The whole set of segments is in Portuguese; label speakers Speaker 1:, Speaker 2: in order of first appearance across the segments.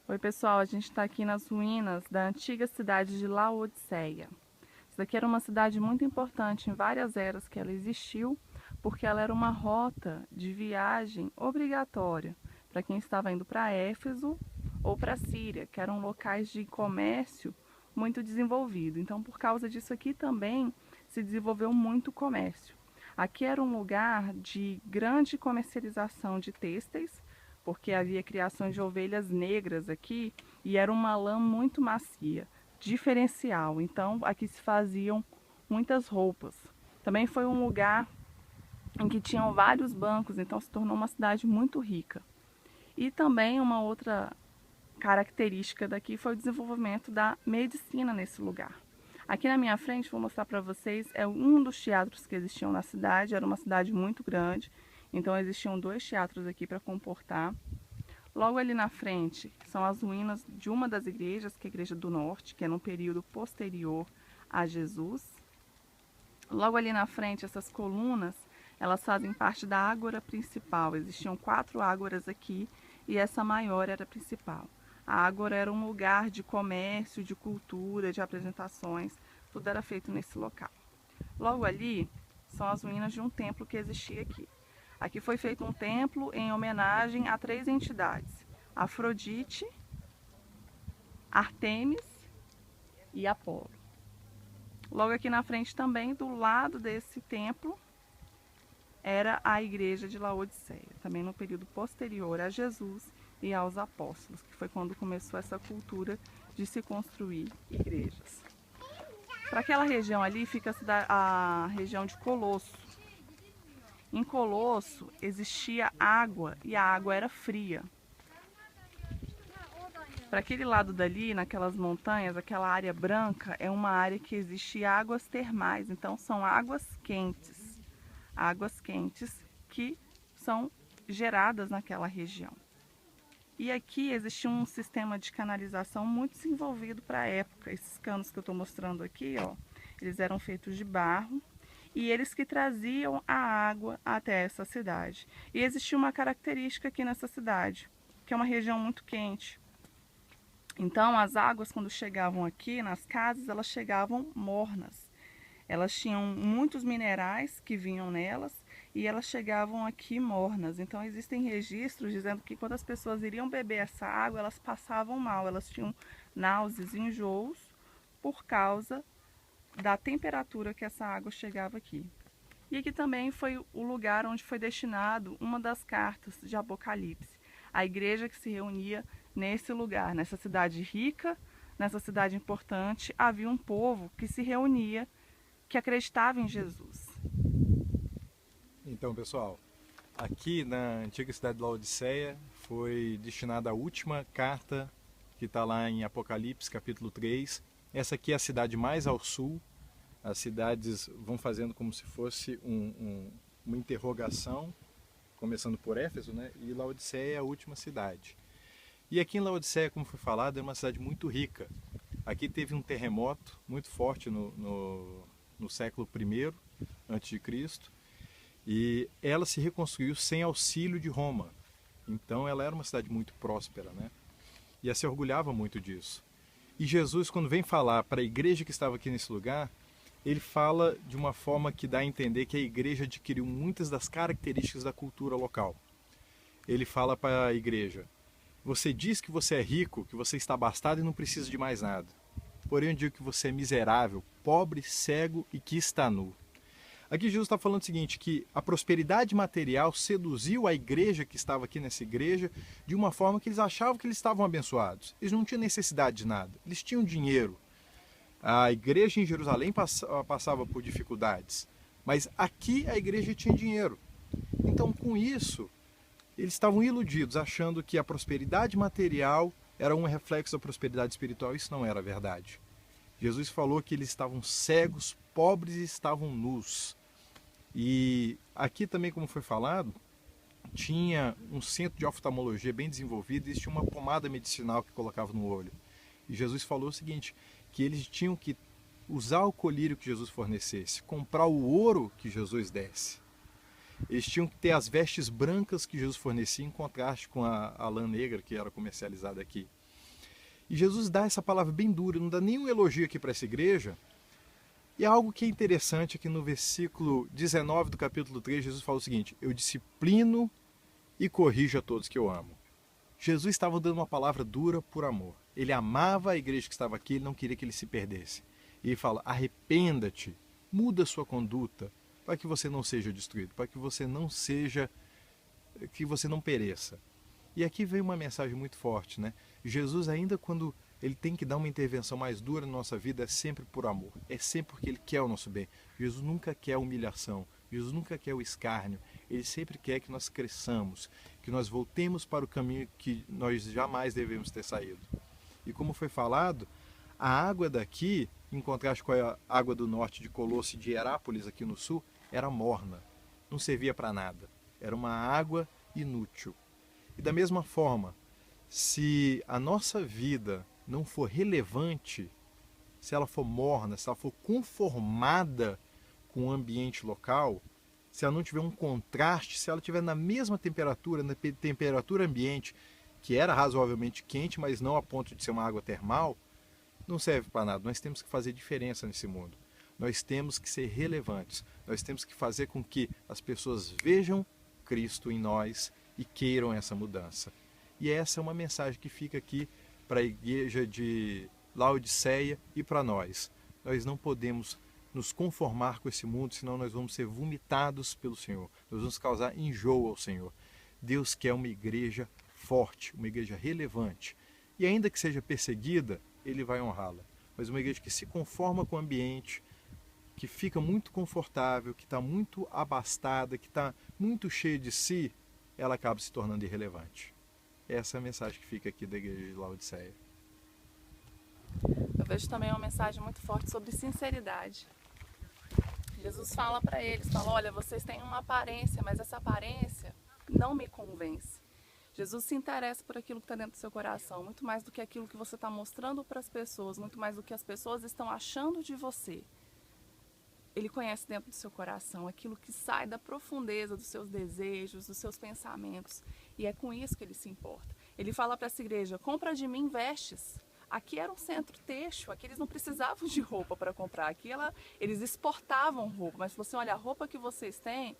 Speaker 1: Oi pessoal, a gente está aqui nas ruínas da antiga cidade de Laodiceia. Essa daqui era uma cidade muito importante em várias eras que ela existiu, porque ela era uma rota de viagem obrigatória para quem estava indo para Éfeso ou para Síria, que eram locais de comércio muito desenvolvido. Então, por causa disso aqui também se desenvolveu muito comércio. Aqui era um lugar de grande comercialização de têxteis, porque havia criações de ovelhas negras aqui e era uma lã muito macia, diferencial. Então aqui se faziam muitas roupas. Também foi um lugar em que tinham vários bancos, então se tornou uma cidade muito rica. E também uma outra característica daqui foi o desenvolvimento da medicina nesse lugar. Aqui na minha frente, vou mostrar para vocês, é um dos teatros que existiam na cidade, era uma cidade muito grande, então existiam 2 teatros aqui para comportar. Logo ali na frente são as ruínas de uma das igrejas, que é a Igreja do Norte, que é num período posterior a Jesus. Logo ali na frente, essas colunas, elas fazem parte da ágora principal. Existiam 4 ágoras aqui e essa maior era a principal. A ágora era um lugar de comércio, de cultura, de apresentações, tudo era feito nesse local. Logo ali são as ruínas de um templo que existia aqui. Aqui foi feito um templo em homenagem a 3 entidades: Afrodite, Artemis e Apolo. Logo aqui na frente também, do lado desse templo, era a igreja de Laodiceia, também no período posterior a Jesus e aos apóstolos, que foi quando começou essa cultura de se construir igrejas. Para aquela região ali fica a região de Colosso. Em Colosso existia água e a água era fria. Para aquele lado dali, naquelas montanhas, aquela área branca é uma área que existe águas termais, então são águas quentes que são geradas naquela região. E aqui existia um sistema de canalização muito desenvolvido para a época. Esses canos que eu estou mostrando aqui, ó, eles eram feitos de barro e eles que traziam a água até essa cidade. E existia uma característica aqui nessa cidade, que é uma região muito quente. Então as águas, quando chegavam aqui nas casas, elas chegavam mornas. Elas tinham muitos minerais que vinham nelas e elas chegavam aqui mornas. Então existem registros dizendo que quando as pessoas iriam beber essa água, elas passavam mal, elas tinham náuseas e enjoos por causa da temperatura que essa água chegava aqui. E aqui também foi o lugar onde foi destinado uma das cartas de Apocalipse, a igreja que se reunia nesse lugar, nessa cidade rica, nessa cidade importante, havia um povo que se reunia, que acreditava em Jesus.
Speaker 2: Então, pessoal, aqui na antiga cidade de Laodiceia foi destinada a última carta que está lá em Apocalipse, capítulo 3. Essa aqui é a cidade mais ao sul. As cidades vão fazendo como se fosse uma interrogação, começando por Éfeso, né? E Laodiceia é a última cidade. E aqui em Laodiceia, como foi falado, é uma cidade muito rica. Aqui teve um terremoto muito forte no século I a.C. e ela se reconstruiu sem auxílio de Roma. Então ela era uma cidade muito próspera, né? E ela se orgulhava muito disso. E Jesus, quando vem falar para a igreja que estava aqui nesse lugar, ele fala de uma forma que dá a entender que a igreja adquiriu muitas das características da cultura local. Ele fala para a igreja: você diz que você é rico, que você está abastado e não precisa de mais nada. Porém eu digo que você é miserável, pobre, cego e que está nu. Aqui Jesus está falando o seguinte, que a prosperidade material seduziu a igreja que estava aqui nessa igreja de uma forma que eles achavam que eles estavam abençoados. Eles não tinham necessidade de nada, eles tinham dinheiro. A igreja em Jerusalém passava por dificuldades, mas aqui a igreja tinha dinheiro. Então, com isso, eles estavam iludidos, achando que a prosperidade material era um reflexo da prosperidade espiritual. Isso não era verdade. Jesus falou que eles estavam cegos, pobres e estavam nus. E aqui também, como foi falado, tinha um centro de oftalmologia bem desenvolvido e tinha uma pomada medicinal que colocava no olho. E Jesus falou o seguinte, que eles tinham que usar o colírio que Jesus fornecesse, comprar o ouro que Jesus desse. Eles tinham que ter as vestes brancas que Jesus fornecia em contraste com a lã negra que era comercializada aqui. E Jesus dá essa palavra bem dura, não dá nenhum elogio aqui para essa igreja. E algo que é interessante aqui no versículo 19 do capítulo 3, Jesus fala o seguinte: eu disciplino e corrijo a todos que eu amo. Jesus estava dando uma palavra dura por amor. Ele amava a igreja que estava aqui, ele não queria que ele se perdesse. E ele fala: arrependa-te, muda a sua conduta, para que você não seja destruído, para que você não pereça. E aqui vem uma mensagem muito forte, né? Jesus, ainda quando ele tem que dar uma intervenção mais dura na nossa vida, é sempre por amor, é sempre porque ele quer o nosso bem. Jesus nunca quer humilhação, Jesus nunca quer o escárnio, ele sempre quer que nós cresçamos, que nós voltemos para o caminho que nós jamais devemos ter saído. E como foi falado, a água daqui, em contraste com a água do norte de Colosso e de Herápolis aqui no sul, era morna, não servia para nada, era uma água inútil. E da mesma forma, se a nossa vida não for relevante, se ela for morna, se ela for conformada com o ambiente local, se ela não tiver um contraste, se ela estiver na mesma temperatura, na temperatura ambiente, que era razoavelmente quente, mas não a ponto de ser uma água termal, não serve para nada. Nós temos que fazer diferença nesse mundo. Nós temos que ser relevantes. Nós temos que fazer com que as pessoas vejam Cristo em nós e queiram essa mudança. E essa é uma mensagem que fica aqui para a igreja de Laodiceia e para nós. Nós não podemos nos conformar com esse mundo, senão nós vamos ser vomitados pelo Senhor. Nós vamos causar enjoo ao Senhor. Deus quer uma igreja forte, uma igreja relevante. E ainda que seja perseguida, Ele vai honrá-la. Mas uma igreja que se conforma com o ambiente, que fica muito confortável, que está muito abastada, que está muito cheia de si, ela acaba se tornando irrelevante. Essa é a mensagem que fica aqui da igreja de Laodiceia.
Speaker 1: Eu vejo também uma mensagem muito forte sobre sinceridade. Jesus fala para eles, olha, vocês têm uma aparência, mas essa aparência não me convence. Jesus se interessa por aquilo que está dentro do seu coração, muito mais do que aquilo que você está mostrando para as pessoas, muito mais do que as pessoas estão achando de você. Ele conhece dentro do seu coração aquilo que sai da profundeza dos seus desejos, dos seus pensamentos. E é com isso que ele se importa. Ele fala para essa igreja: compra de mim vestes. Aqui era um centro têxtil, aqui eles não precisavam de roupa para comprar. Aqui eles exportavam roupa, mas falou assim: olha, a roupa que vocês têm,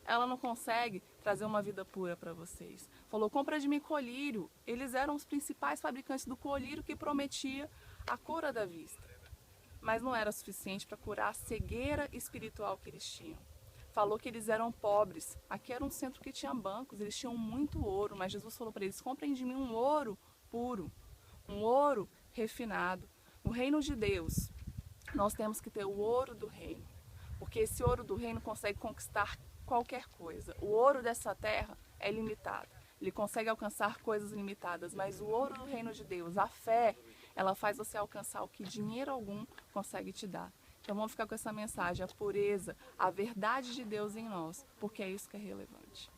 Speaker 1: ela não consegue trazer uma vida pura para vocês. Falou: compra de mim colírio. Eles eram os principais fabricantes do colírio que prometia a cura da vista. Mas não era suficiente para curar a cegueira espiritual que eles tinham. Falou que eles eram pobres. Aqui era um centro que tinha bancos, eles tinham muito ouro, mas Jesus falou para eles: comprem de mim um ouro puro, um ouro refinado. No reino de Deus, nós temos que ter o ouro do reino, porque esse ouro do reino consegue conquistar qualquer coisa. O ouro dessa terra é limitado, ele consegue alcançar coisas limitadas, mas o ouro do reino de Deus, a fé, ela faz você alcançar o que dinheiro algum consegue te dar. Então vamos ficar com essa mensagem: a pureza, a verdade de Deus em nós, porque é isso que é relevante.